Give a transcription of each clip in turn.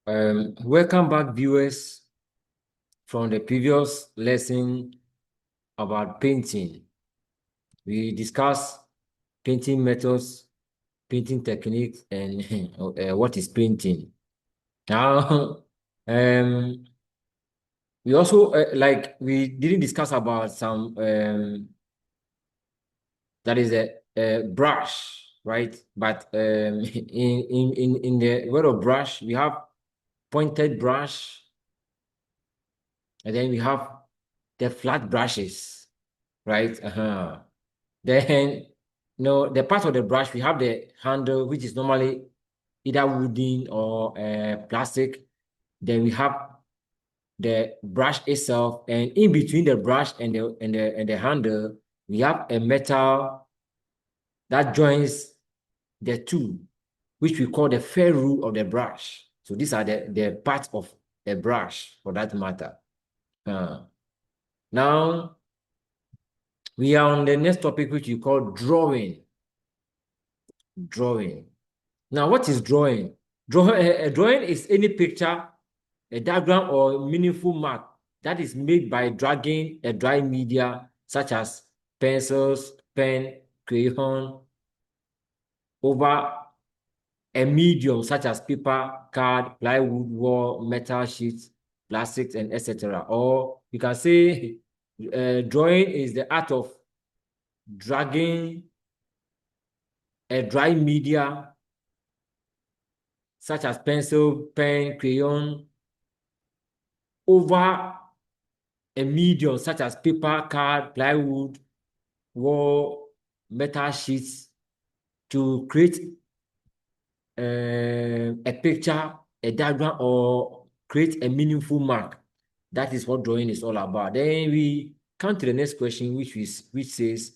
Welcome back, viewers, from the previous lesson about painting. We discussed painting methods, painting techniques, and what is painting. Now, we also we didn't discuss about some that is a brush, right? But in the word of brush, we have pointed brush, and then we have the flat brushes, right? Then, the part of the brush, we have the handle, which is normally either wooden or plastic. Then we have the brush itself, and in between the brush and the handle, we have a metal that joins the two, which we call the ferrule of the brush. So these are the parts of a brush, for that matter. Now, we are on the next topic, which we call drawing. Drawing. Now, what is drawing? Drawing is any picture, a diagram, or meaningful mark that is made by dragging a dry media such as pencils, pen, crayon over a medium such as paper, card, plywood, wall, metal sheets, plastics, and etc. Or you can say drawing is the art of dragging a dry media such as pencil, pen, crayon over a medium such as paper, card, plywood, wall, metal sheets to create a picture, a diagram, or create a meaningful mark. That is what drawing is all about. Then we come to the next question, which says,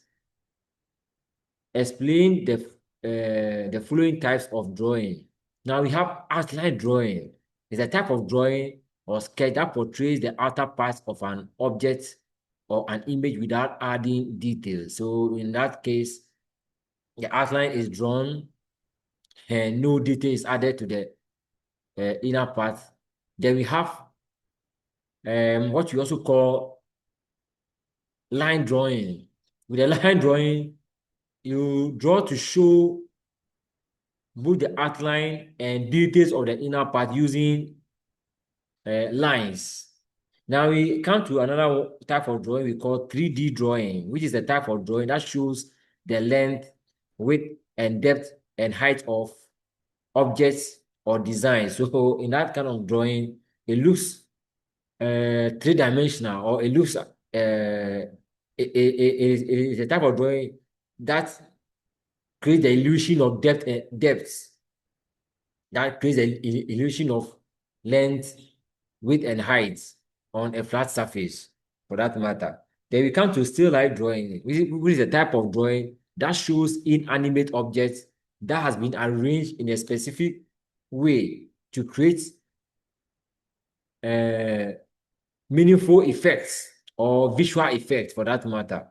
explain the following types of drawing. Now we have outline drawing. It's a type of drawing or sketch that portrays the outer parts of an object or an image without adding details. So in that case, the outline is drawn and no detail is added to the inner part. Then we have what we also call line drawing. With a line drawing, you draw to show both the outline and details of the inner part using lines. Now we come to another type of drawing we call 3D drawing, which is a type of drawing that shows the length, width, and depth and height of objects or designs. So in that kind of drawing, it looks three-dimensional, or it looks it is a type of drawing that creates the illusion of depth, that creates an illusion of length, width, and height on a flat surface, for that matter. Then we come to still life drawing, which is a type of drawing that shows inanimate objects that has been arranged in a specific way to create meaningful effects or visual effects, for that matter.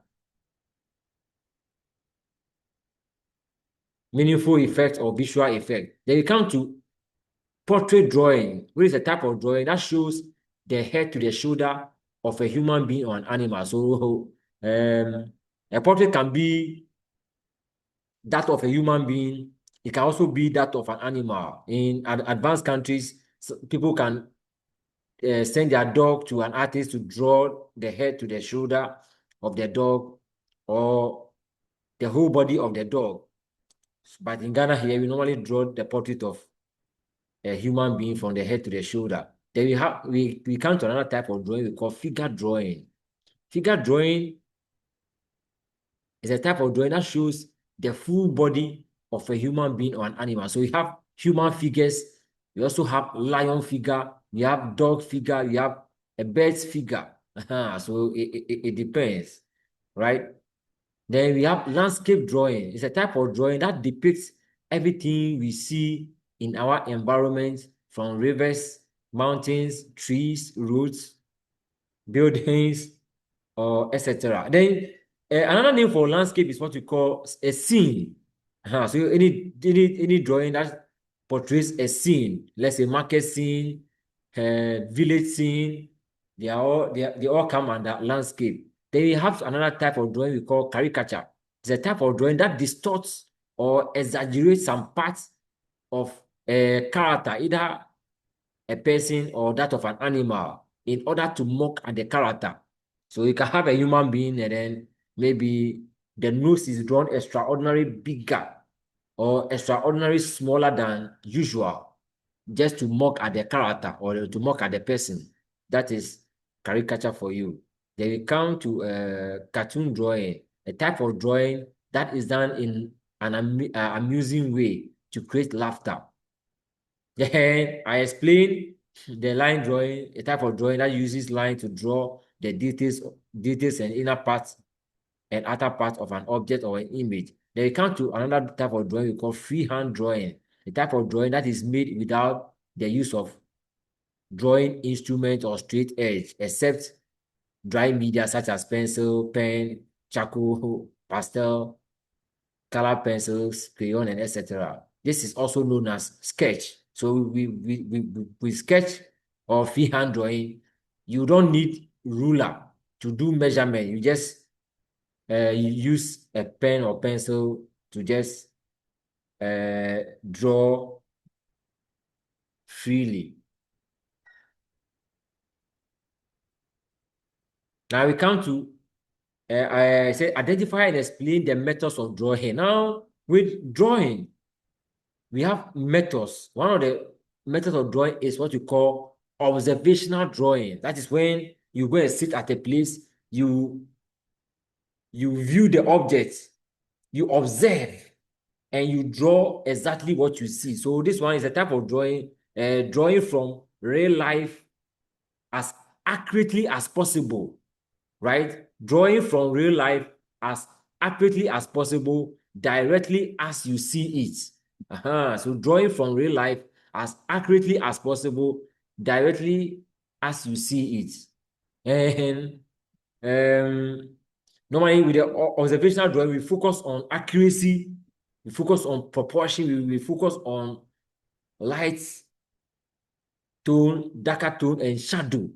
Meaningful effect or visual effect. Then we come to portrait drawing, which is a type of drawing that shows the head to the shoulder of a human being or an animal. So a portrait can be that of a human being. It can also be that of an animal. In advanced countries, people can send their dog to an artist to draw the head to the shoulder of the dog or the whole body of the dog. But in Ghana here, we normally draw the portrait of a human being from the head to the shoulder. Then we come to another type of drawing we call figure drawing. Figure drawing is a type of drawing that shows the full body of a human being or an animal. So we have human figures, we also have lion figure, we have dog figure, we have a bird's figure. So it depends, right? Then we have landscape drawing. It's a type of drawing that depicts everything we see in our environment, from rivers, mountains, trees, roads, buildings, or etc. Then another name for landscape is what we call a scene. So any drawing that portrays a scene, let's say market scene, village scene, they all come under landscape. Then we have another type of drawing we call caricature. It's a type of drawing that distorts or exaggerates some parts of a character, either a person or that of an animal, in order to mock at the character. So you can have a human being and then maybe the nose is drawn extraordinary bigger or extraordinary smaller than usual, just to mock at the character or to mock at the person. That is caricature for you. Then we come to cartoon drawing, a type of drawing that is done in an amusing way to create laughter. Then I explained the line drawing, a type of drawing that uses line to draw the details and inner parts and outer parts of an object or an image. Then we come to another type of drawing we call freehand drawing, a type of drawing that is made without the use of drawing instrument or straight edge, except dry media such as pencil, pen, charcoal, pastel, color pencils, crayon, and etc. This is also known as sketch. So we sketch or freehand drawing. You don't need ruler to do measurement. You just you use a pen or pencil to just draw freely. Now we come to I said identify and explain the methods of drawing. Now with drawing, we have methods. One of the methods of drawing is what you call observational drawing. That is when you go and sit at a place, you view the object, you observe, and you draw exactly what you see. So this one is a type of drawing, drawing from real life as accurately as possible, right? Drawing from real life as accurately as possible, directly as you see it. So drawing from real life as accurately as possible, directly as you see it. And normally with the observational drawing, we focus on accuracy, we focus on proportion, we focus on light, tone, darker tone, and shadow.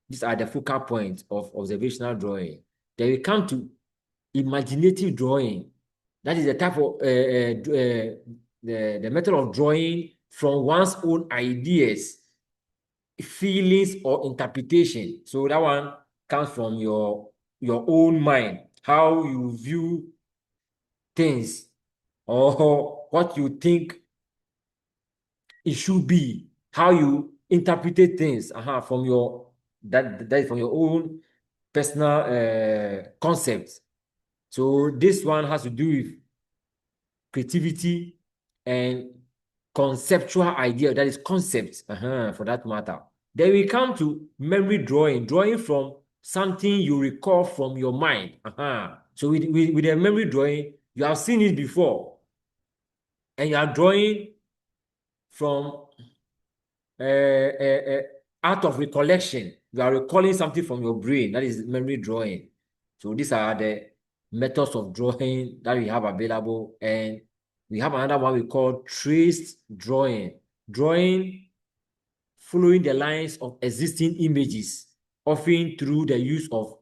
These are the focal points of observational drawing. Then we come to imaginative drawing. That is the type of the method of drawing from one's own ideas, feelings, or interpretation. So that one comes from your own mind, how you view things or what you think it should be, how you interpret things from your that is from your own personal concepts. So this one has to do with creativity and conceptual idea, that is concepts for that matter. Then we come to memory drawing, drawing from something you recall from your mind. So with a memory drawing, you have seen it before, and you are drawing from out of recollection. You are recalling something from your brain. That is memory drawing. So these are the methods of drawing that we have available. And we have another one we call traced drawing. Drawing following the lines of existing images, often through the use of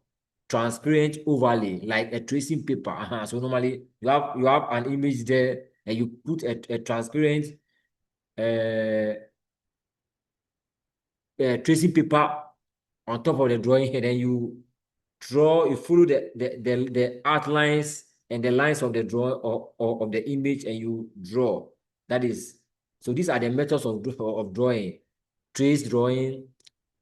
transparent overlay, like a tracing paper. So normally you have an image there, and you put a transparent tracing paper on top of the drawing, and then you follow the outlines and the lines of the drawing or of the image, and you draw. That is, so these are the methods of drawing: trace drawing,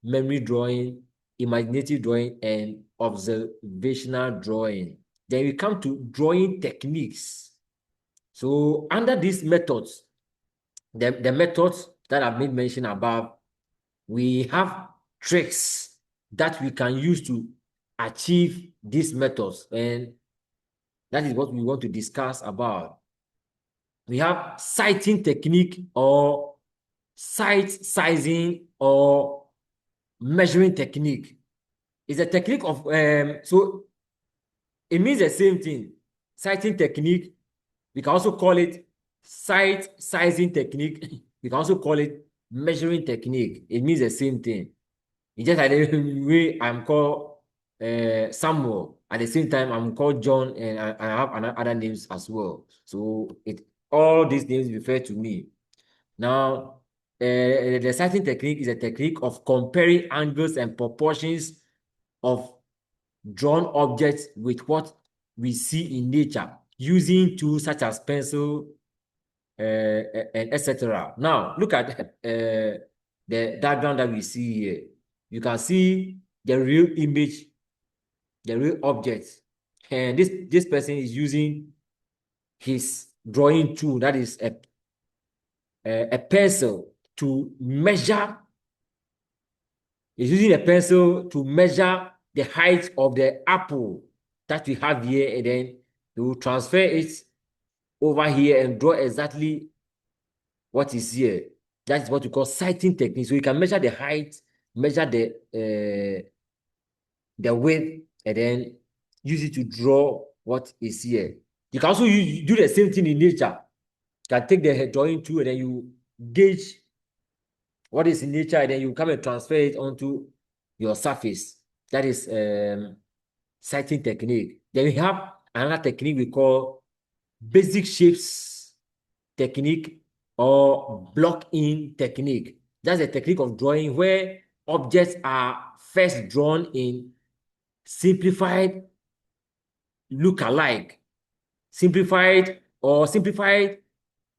memory drawing, imaginative drawing, and observational drawing. Then we come to drawing techniques. So under these methods, the methods that I've made mention above, we have tricks that we can use to achieve these methods, and that is what we want to discuss about. We have sighting technique or sight sizing or measuring technique. It's a technique of so it means the same thing. Sighting technique, we can also call it sight sizing technique. You can also call it measuring technique. It means the same thing. It's just like the way I'm called Samuel. At the same time, I'm called John, and I have other names as well. So all these names refer to me. Now, the sighting technique is a technique of comparing angles and proportions of drawn objects with what we see in nature using tools such as pencil and etc. Now, look at the diagram that we see here. You can see the real image, the real object. And this person is using his drawing tool, that is a pencil, to measure. He's using a pencil to measure the height of the apple that we have here, and then he will transfer it over here and draw exactly what is here. That is what we call sighting technique. So you can measure the height, measure the width, and then use it to draw what is here. You can also do the same thing in nature. You can take the drawing tool and then you gauge what is in nature, and then you come and transfer it onto your surface. That is sighting technique. Then we have another technique we call basic shapes technique or block-in technique. That's a technique of drawing where objects are first drawn in simplified look-alike, simplified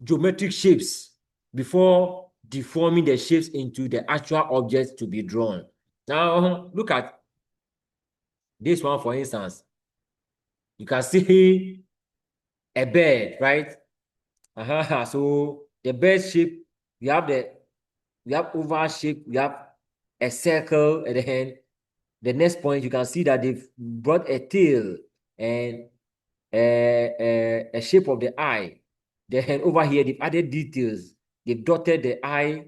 geometric shapes before deforming the shapes into the actual objects to be drawn. Now, look at this one, for instance. You can see a bird, right? So the bird shape, we have oval shape, we have a circle, and then the next point you can see that they've brought a tail and a shape of the eye. Then over here they've added details. They've dotted the eye,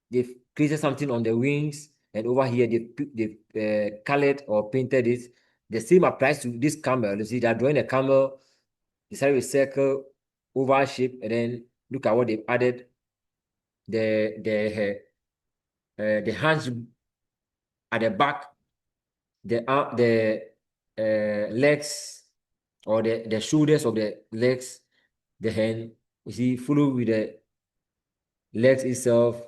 they've created something on the wings, and over here they've colored or painted it. The same applies to this camel. You see, they're drawing a camel. They started with circle, oval shape, and then look at what they've added. The hands at the back, the legs or the shoulders of the legs, the hand. You see, follow with the legs itself.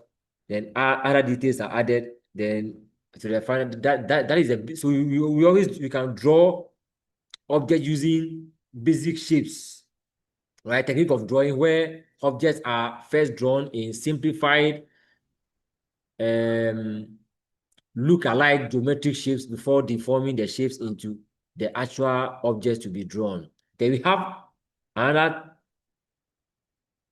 Then other details are added. Then to the final, that is a so we can draw object using basic shapes, right? Technique of drawing where objects are first drawn in simplified look-alike geometric shapes before deforming the shapes into the actual objects to be drawn. Then we have another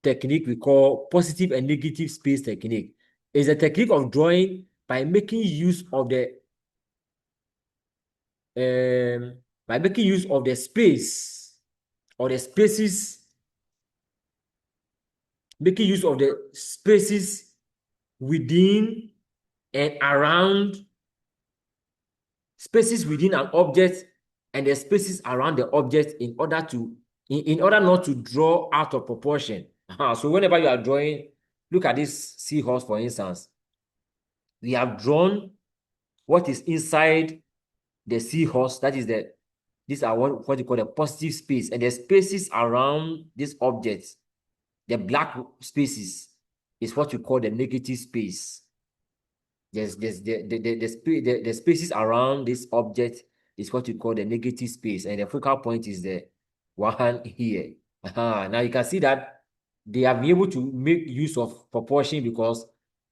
technique we call positive and negative space technique. It's a technique of drawing by making use of the space or the spaces, making use of the spaces within and around, spaces within an object and the spaces around the object in order not to draw out of proportion. So whenever you are drawing, look at this seahorse, for instance. We have drawn what is inside the seahorse. That is these are what you call the positive space, and the spaces around this object, the black spaces, is what you call the negative space. The spaces around this object is what you call the negative space, and the focal point is the one here. Now you can see that they have been able to make use of proportion because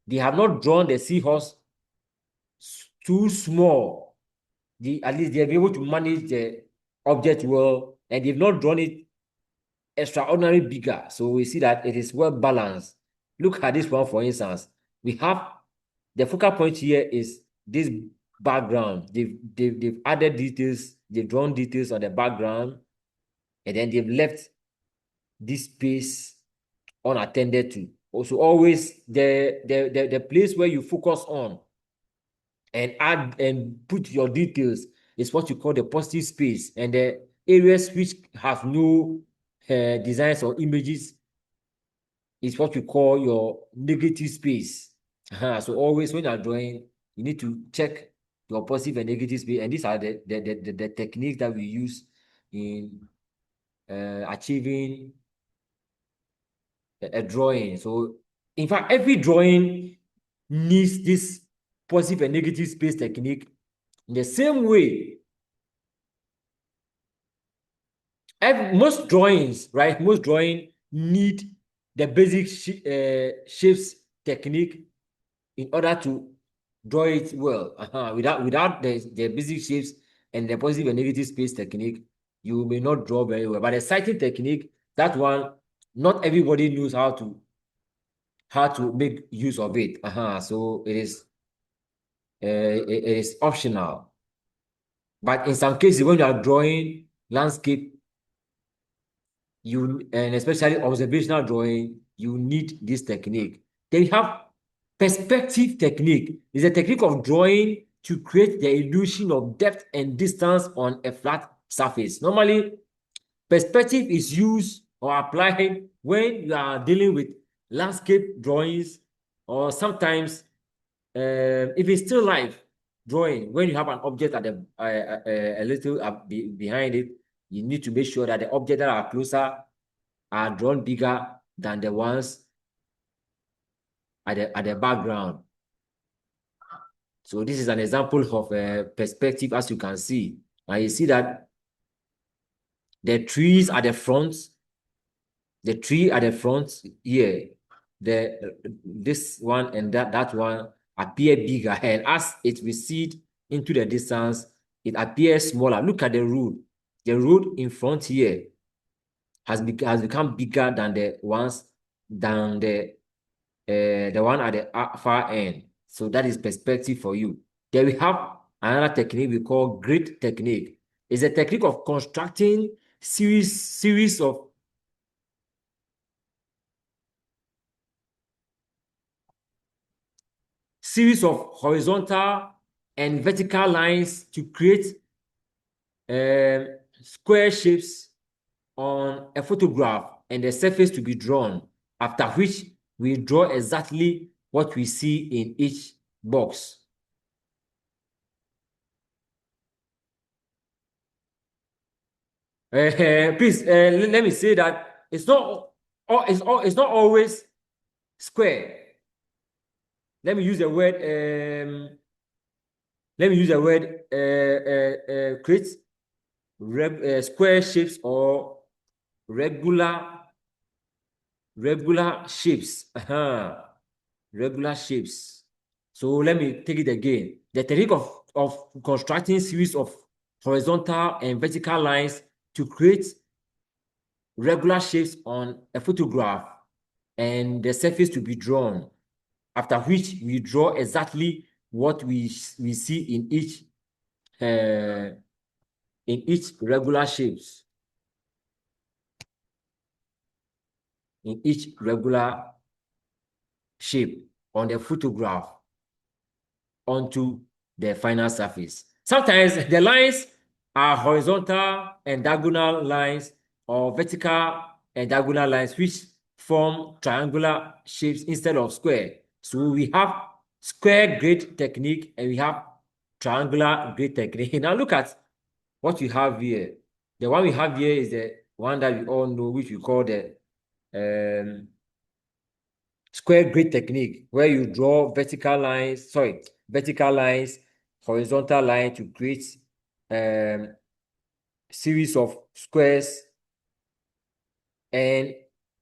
they have not drawn the seahorse too small. At least they have been able to manage the object well, and they've not drawn it extraordinarily bigger. So we see that it is well balanced. Look at this one, for instance. We have the focal point here is this background. They've added details, they've drawn details on the background, and then they've left this space unattended to. Also, always the place where you focus on and add and put your details is what you call the positive space, and the areas which have no designs or images is what we call your negative space. So always when you're drawing, you need to check your positive and negative space. And these are the techniques that we use in achieving a drawing. So in fact, every drawing needs this positive and negative space technique. In the same way, most drawings, right? Most drawing need the basic shapes technique in order to draw it well. Without the basic shapes and the positive and negative space technique, you may not draw very well. But the sighting technique, that one, not everybody knows how to make use of it. So it is optional. But in some cases, when you are drawing landscape, and especially observational drawing, you need this technique. Then you have perspective technique. It's a technique of drawing to create the illusion of depth and distance on a flat surface. Normally, perspective is used or applied when you are dealing with landscape drawings, or sometimes if it's still life drawing, when you have an object at a little behind it, you need to make sure that the objects that are closer are drawn bigger than the ones at the background. So this is an example of a perspective, as you can see. And you see that the trees at the front, here, this one and that one appear bigger, and as it recedes into the distance, it appears smaller. Look at the road. The road in front here has become bigger than the one at the far end. So that is perspective for you. Then we have another technique we call grid technique. It's a technique of constructing series of horizontal and vertical lines to create square shapes on a photograph and the surface to be drawn, after which we draw exactly what we see in each box. Please, let me say that it's not always square. Let me use the word create square shapes or regular shapes. Regular shapes. So let me take it again. The technique of constructing series of horizontal and vertical lines to create regular shapes on a photograph and the surface to be drawn, after which we draw exactly what we see in each regular shapes. In each regular shape on the photograph onto the final surface. Sometimes the lines are horizontal and diagonal lines, or vertical and diagonal lines, which form triangular shapes instead of square. So we have square grid technique and we have triangular grid technique. Now look at what we have here. The one we have here is the one that we all know, which we call the square grid technique, where you draw vertical lines, horizontal line to create series of squares, and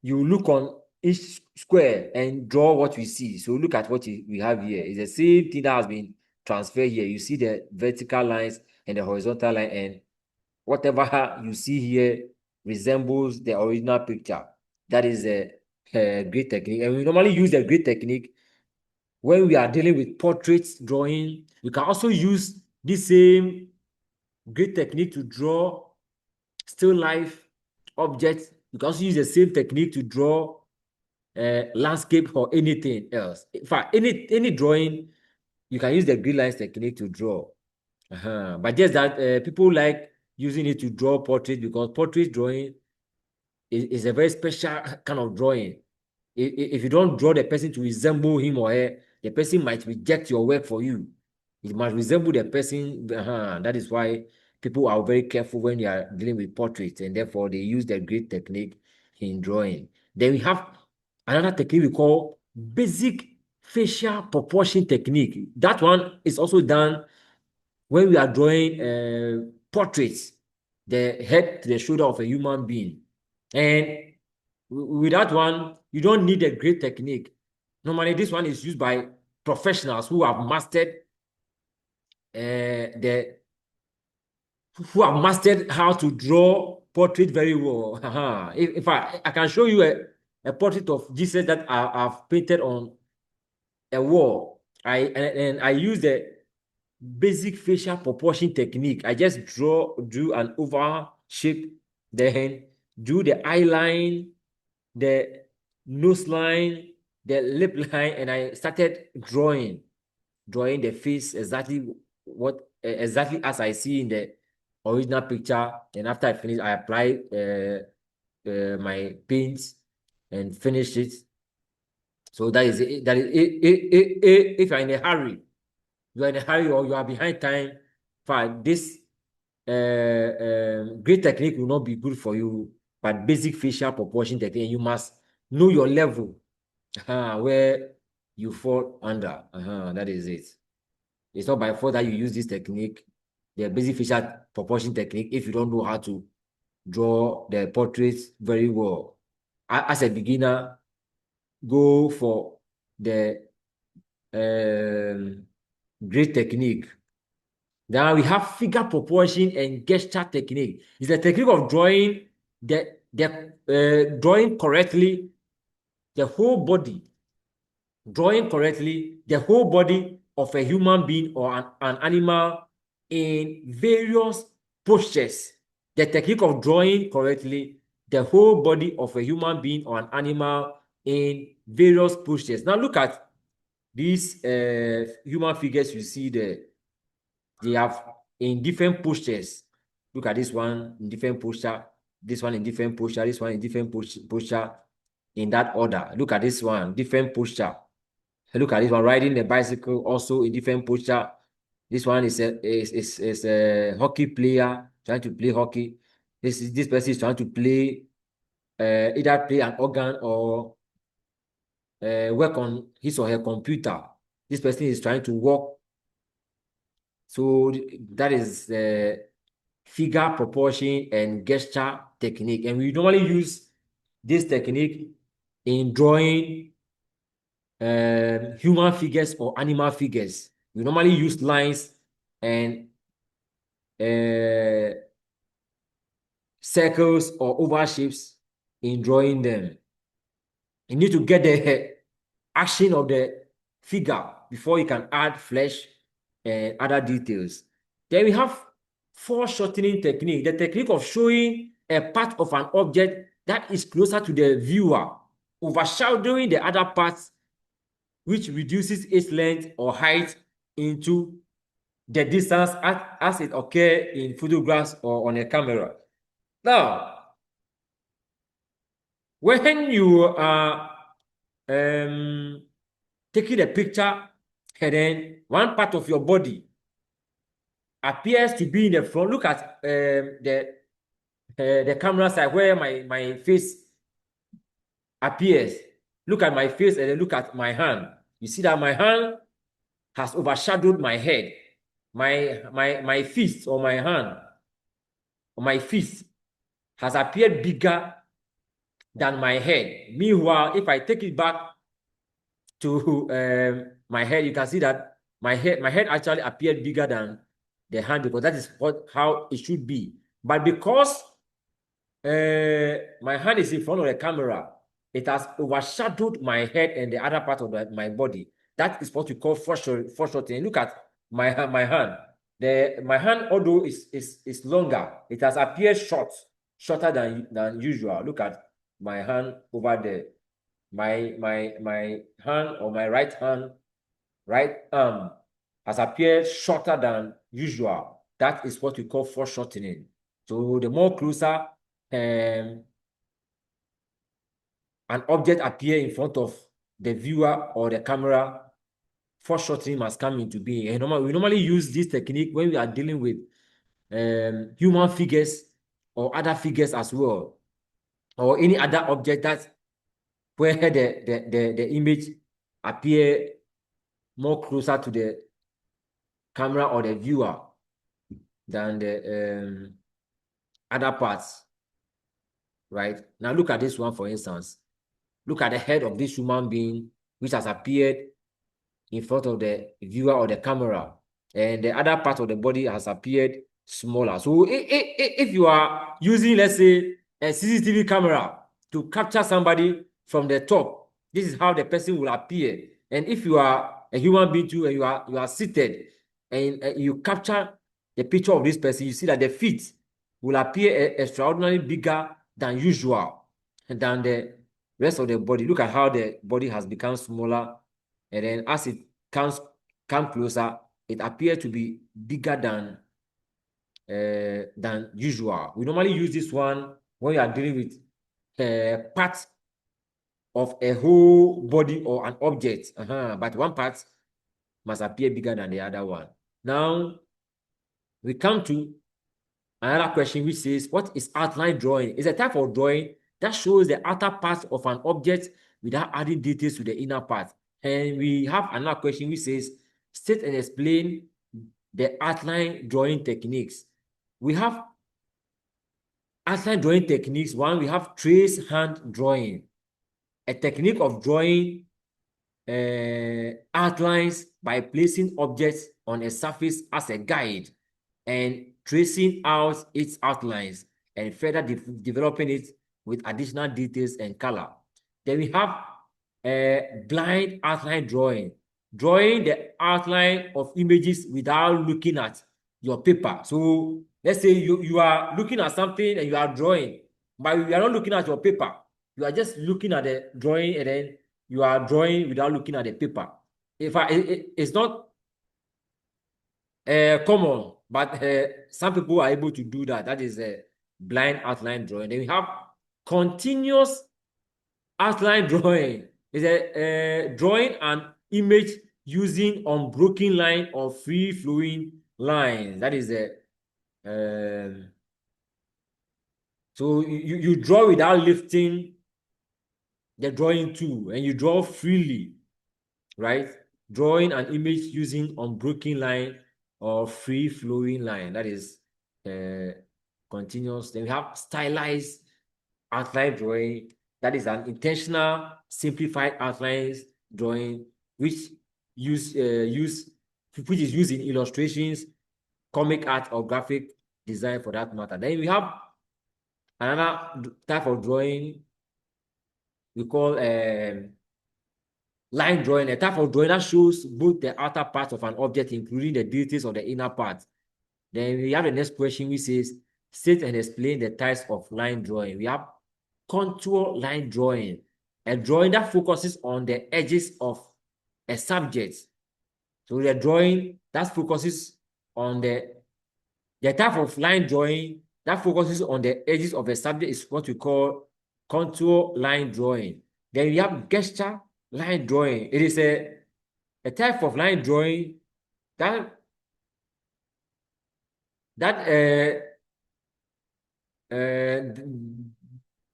you look on each square and draw what we see. So look at what we have here. It's the same thing that has been transferred here. You see the vertical lines and the horizontal line, and whatever you see here resembles the original picture. That is a grid technique. And we normally use the grid technique when we are dealing with portrait drawing. You can also use this same grid technique to draw still life objects. You can also use the same technique to draw landscape or anything else. In fact, any drawing, you can use the grid lines technique to draw. But just that people like using it to draw portrait, because portrait drawing is a very special kind of drawing. If you don't draw the person to resemble him or her, the person might reject your work for you. It must resemble the person. That is why people are very careful when they are dealing with portraits, and therefore they use the grid technique in drawing. Then we have another technique we call basic facial proportion technique. That one is also done when we are drawing portraits, the head to the shoulder of a human being. And with that one, you don't need a great technique. Normally, this one is used by professionals the who have mastered how to draw portrait very well. If I can show you a portrait of Jesus that I've painted on a wall. And I use the basic facial proportion technique. I just drew an oval shape, then drew the eye line, the nose line, the lip line, and I started drawing the face exactly as I see in the original picture. And after I finish, I apply my paints and finish it. So that is it. That is it. If you're in a hurry, or you are behind time, fine. This great technique will not be good for you, but basic facial proportion technique, you must know your level where you fall under. That is it. It's not by fault that you use this technique, the basic facial proportion technique, if you don't know how to draw the portraits very well. As a beginner, go for the great technique. Now we have figure proportion and gesture technique. It's a technique of drawing correctly the whole body, of a human being or an animal in various postures. The technique of drawing correctly the whole body of a human being or an animal in various postures. Now look at these human figures you see there. They have in different postures. Look at this one in different posture, this one in different posture, this one in different posture in that order. Look at this one, different posture. Look at this one, riding a bicycle, also in different posture. This one is a hockey player trying to play hockey. This person is trying to play either play an organ or work on his or her computer. This person is trying to walk. So that is figure proportion and gesture technique. And we normally use this technique in drawing human figures or animal figures. We normally use lines and circles or oval shapes in drawing them. You need to get the action of the figure before you can add flesh and other details. Then we have foreshortening technique, the technique of showing a part of an object that is closer to the viewer, overshadowing the other parts, which reduces its length or height into the distance as it occurs in photographs or on a camera. Now, when you are taking a picture and then one part of your body appears to be in the front, look at the camera side where my face appears. Look at my face and then look at my hand. You see that my hand has overshadowed my head. My fist or my hand or my fist has appeared bigger than my head. Meanwhile, if I take it back to my head, you can see that my head actually appeared bigger than the hand, because that is how it should be. But because my hand is in front of the camera, it has overshadowed my head and the other part of my body. That is what we call foreshortening. Look at my hand. My hand, although is longer, it has appeared shorter than usual. Look at my hand over there. My hand or my right arm has appeared shorter than usual. That is what we call foreshortening. So the more closer an object appear in front of the viewer or the camera, foreshortening must come into being. And we normally use this technique when we are dealing with human figures or other figures as well, or any other object that where the image appear more closer to the camera or the viewer than the other parts, right? Now look at this one, for instance. Look at the head of this human being, which has appeared in front of the viewer or the camera, and the other part of the body has appeared smaller. So if you are using, let's say, a CCTV camera to capture somebody from the top, this is how the person will appear. And if you are a human being too, and you are seated, and you capture the picture of this person, you see that the feet will appear extraordinarily bigger than usual, than the rest of the body. Look at how the body has become smaller, and then as it come closer, it appears to be bigger than usual. We normally use this one when you are dealing with parts of a whole body or an object, but one part must appear bigger than the other one. Now we come to another question which says, what is outline drawing? It's a type of drawing that shows the outer part of an object without adding details to the inner part. And we have another question which says, state and explain the outline drawing techniques. We have outline drawing techniques. One, we have trace hand drawing, a technique of drawing outlines by placing objects on a surface as a guide and tracing out its outlines and further developing it with additional details and color. Then we have blind outline drawing, drawing the outline of images without looking at your paper. So let's say you are looking at something and you are drawing, but you are not looking at your paper. You are just looking at the drawing, and then you are drawing without looking at the paper. It's not common, but some people are able to do that. That is a blind outline drawing. Then we have continuous outline drawing. It's a drawing an image using unbroken line or free flowing lines. That is a so you draw without lifting the drawing tool, and you draw freely, right? Drawing an image using unbroken line or free flowing line. That is continuous. Then we have stylized outline drawing. That is an intentional simplified outlines drawing which is used in illustrations, comic art, or graphic design for that matter. Then we have another type of drawing we call line drawing, a type of drawing that shows both the outer part of an object, including the details of the inner part. Then we have the next question which says, state and explain the types of line drawing. We have contour line drawing, a drawing that focuses on the edges of a subject. So the drawing that focuses on the type of line drawing that focuses on the edges of a subject is what we call contour line drawing. Then we have gesture line drawing. It is a type of line drawing that that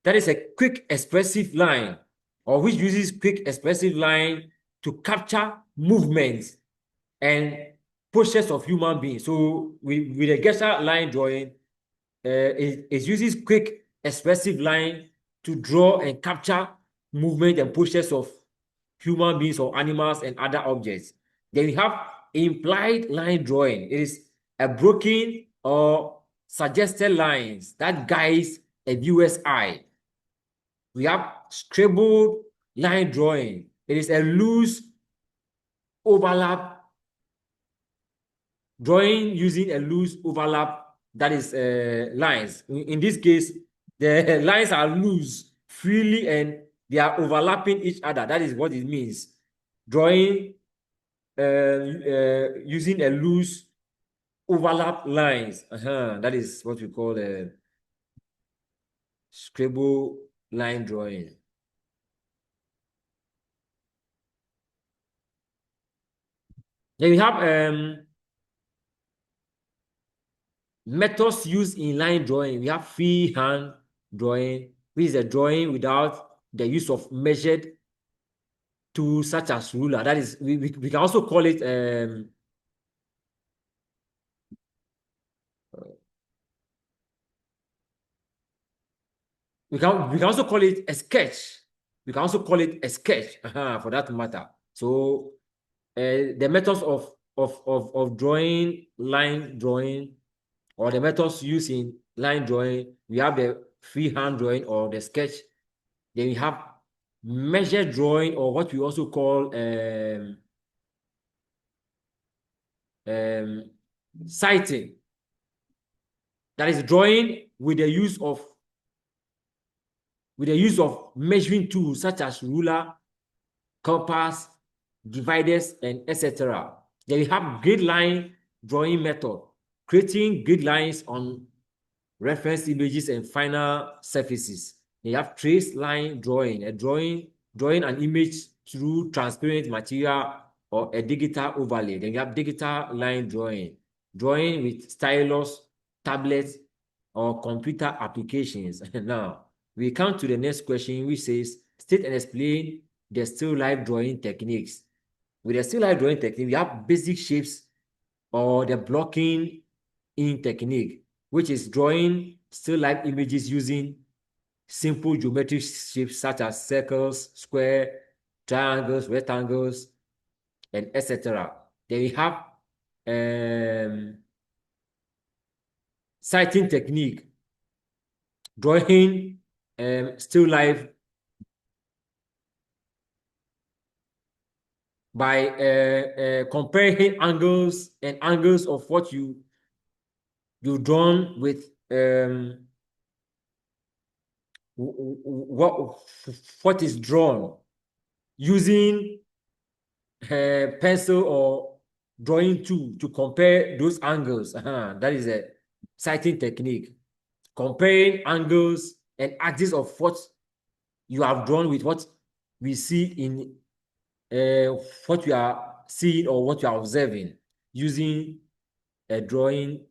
is a quick expressive line, or which uses quick expressive line to capture movements and postures of human beings. So with a gesture line drawing, it uses quick expressive line to draw and capture movement and postures of human beings or animals and other objects. Then we have implied line drawing. It is a broken or suggested lines that guides a viewer's eye. We have scribbled line drawing. It is a loose overlap drawing using a loose overlap, that is lines. In this case, the lines are loose freely and they are overlapping each other. That is what it means. Drawing using a loose overlap lines. That is what we call scribble line drawing. Then we have methods used in line drawing. We have freehand drawing, which is a drawing without the use of measured tools such as ruler. That is, we can also call it we can also call it a sketch. We can also call it a sketch for that matter. So the methods of drawing, line drawing, or the methods used in line drawing, we have the freehand drawing or the sketch. Then we have measure drawing, or what we also call um, sighting. That is drawing with the use of measuring tools such as ruler, compass, dividers, and etc. Then we have grid line drawing method, creating grid lines on reference images and final surfaces. They have trace line drawing, drawing an image through transparent material or a digital overlay. Then you have digital line drawing with stylus, tablets, or computer applications. Now, we come to the next question, which says, state and explain the still life drawing techniques. With the still life drawing technique, we have basic shapes or the blocking in technique, which is drawing still life images using simple geometric shapes such as circles, square, triangles, rectangles, and etc. Then we have sighting technique, drawing still life by comparing angles of what you've drawn with what is drawn using pencil or drawing tool to compare those angles. That is a sighting technique. Comparing angles and axes of what you have drawn with what we see in what you are seeing or what you are observing using a drawing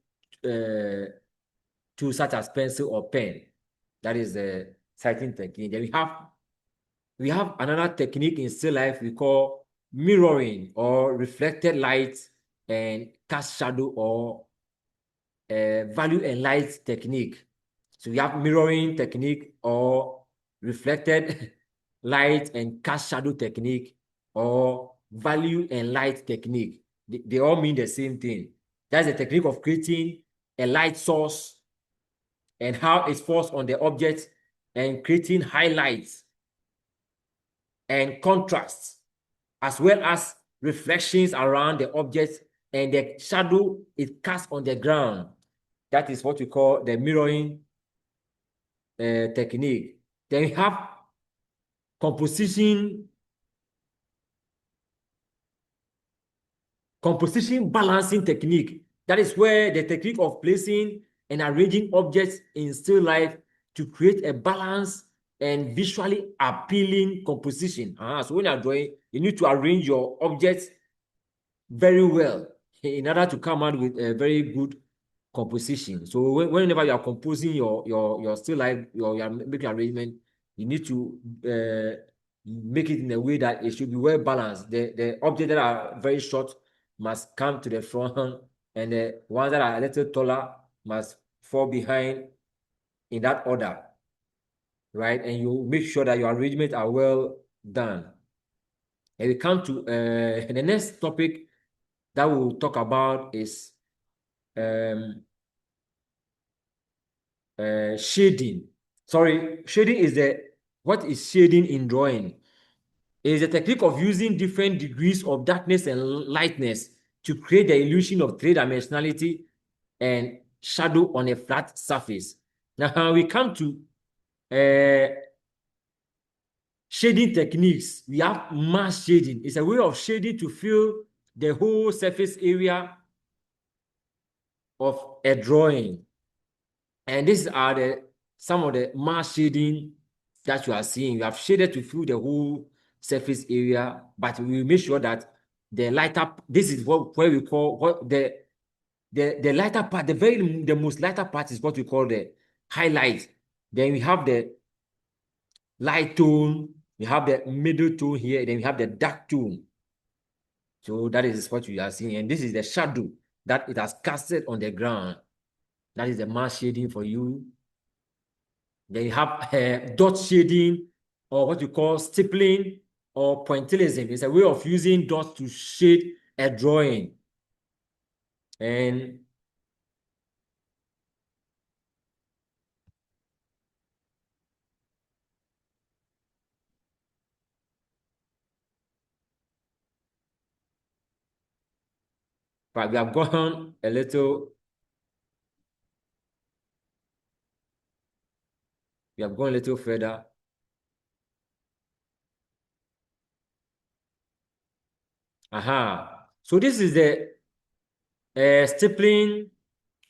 tool such as pencil or pen. That is the sighting technique. Then we have another technique in still life we call mirroring or reflected light and cast shadow or value and light technique. So we have mirroring technique or reflected light and cast shadow technique or value and light technique. They all mean the same thing. That's the technique of creating a light source and how it falls on the object and creating highlights and contrasts, as well as reflections around the object and the shadow it casts on the ground. That is what we call the mirroring technique. Then we have composition balancing technique. That is where the technique of placing and arranging objects in still life to create a balanced and visually appealing composition. So when you're drawing, you need to arrange your objects very well in order to come out with a very good composition. So whenever you are composing your still life, your making arrangement, you need to make it in a way that it should be well balanced. The objects that are very short must come to the front, and the ones that are a little taller must fall behind in that order, right? And you make sure that your arrangements are well done. And we come to the next topic that we'll talk about is shading. Sorry, shading is what is shading in drawing? It is a technique of using different degrees of darkness and lightness to create the illusion of three-dimensionality and shadow on a flat surface. Now we come to shading techniques. We have mass shading. It's a way of shading to fill the whole surface area of a drawing. And these are some of the mass shading that you are seeing. You have shaded to fill the whole surface area, but we will make sure that the lighter. This is what where we call what the lighter part. The most lighter part is what we call the highlight. Then we have the light tone. We have the middle tone here. Then we have the dark tone. So that is what you are seeing, and this is the shadow that it has casted on the ground. That is the mass shading for you. Then you have dot shading, or what you call stippling or pointillism. It's a way of using dots to shade a drawing. And but we have gone a little, we have gone a little further. Aha. So this is the stippling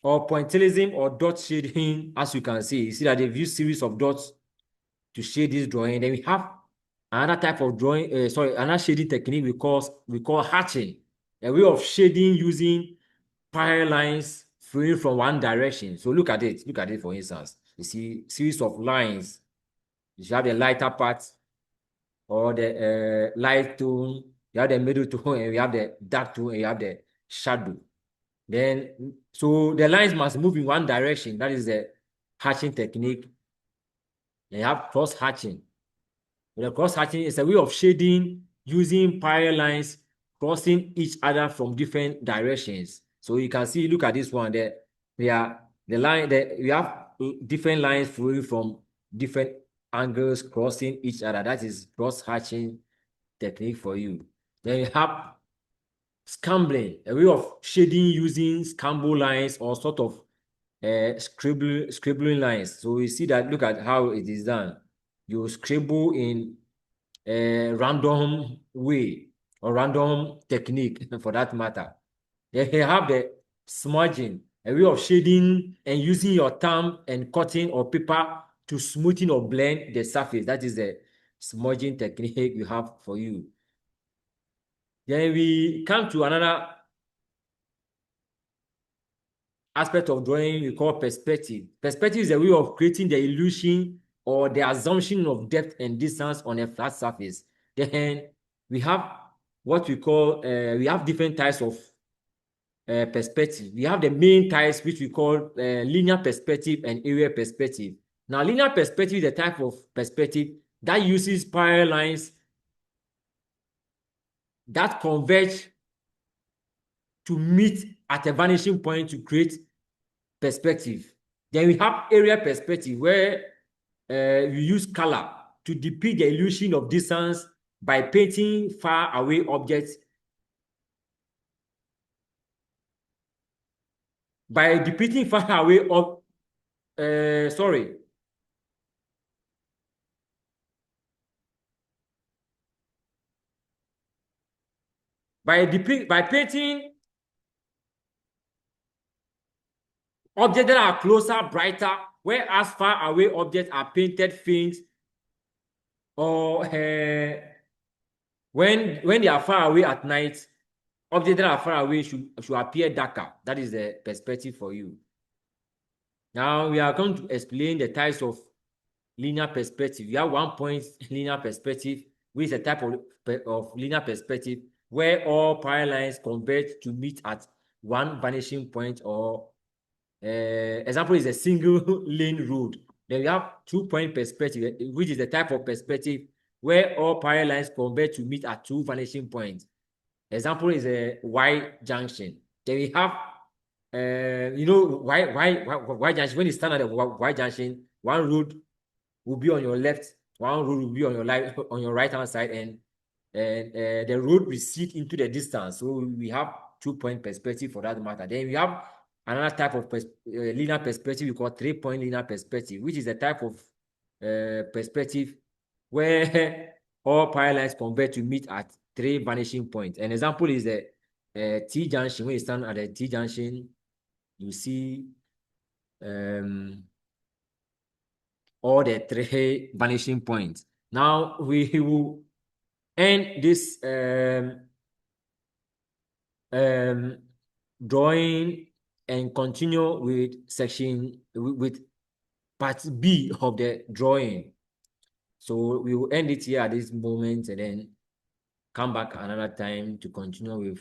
or pointillism or dot shading. As you can see, you see that they've used series of dots to shade this drawing. Then we have another type of drawing, another shading technique we call hatching, a way of shading using parallel lines flowing from one direction. So look at it. Look at it, for instance. You see series of lines. You have the lighter part or the light tone. You have the middle tone, and you have the dark tone, and you have the shadow. Then, so the lines must move in one direction. That is the hatching technique. And you have cross hatching. The cross hatching is a way of shading using parallel lines crossing each other from different directions. So you can see, look at this one there. They are the line that we have different lines flowing from different angles crossing each other. That is cross hatching technique for you. Then you have scambling, a way of shading using scamble lines or sort of scribbling lines. So you see that, look at how it is done. You scribble in a random way or random technique for that matter. Then you have the smudging, a way of shading and using your thumb and cotton or paper to smoothen or blend the surface. That is the smudging technique we have for you. Then we come to another aspect of drawing we call perspective. Perspective is a way of creating the illusion or the assumption of depth and distance on a flat surface. Then we have what we call, we have different types of perspective. We have the main types, which we call linear perspective and area perspective. Now, linear perspective is a type of perspective that uses parallel lines that converge to meet at a vanishing point to create perspective. Then we have area perspective, where we use color to depict the illusion of distance by painting far away objects. By depicting far away of sorry. By painting objects that are closer, brighter, whereas far away objects are painted faint, or when they are far away at night, objects that are far away should appear darker. That is the perspective for you. Now we are going to explain the types of linear perspective. You have 1 point linear perspective, which is a type of linear perspective where all parallel lines converge to meet at one vanishing point, or example is a single lane road. Then we have 2 point perspective, which is the type of perspective where all parallel lines converge to meet at two vanishing points. Example is a Y junction. Then we have Y junction. When you stand at the Y junction, one road will be on your left, one road will be on your right hand side, and the road recede into the distance. So we have 2 point perspective for that matter. Then we have another type of linear perspective we call 3 point linear perspective, which is a type of perspective where all parallel lines converge to meet at three vanishing points. An example is the T junction. When you stand at the T junction, you see all the three vanishing points. Now we will end this drawing and continue with section with part B of the drawing. So we will end it here at this moment and then come back another time to continue with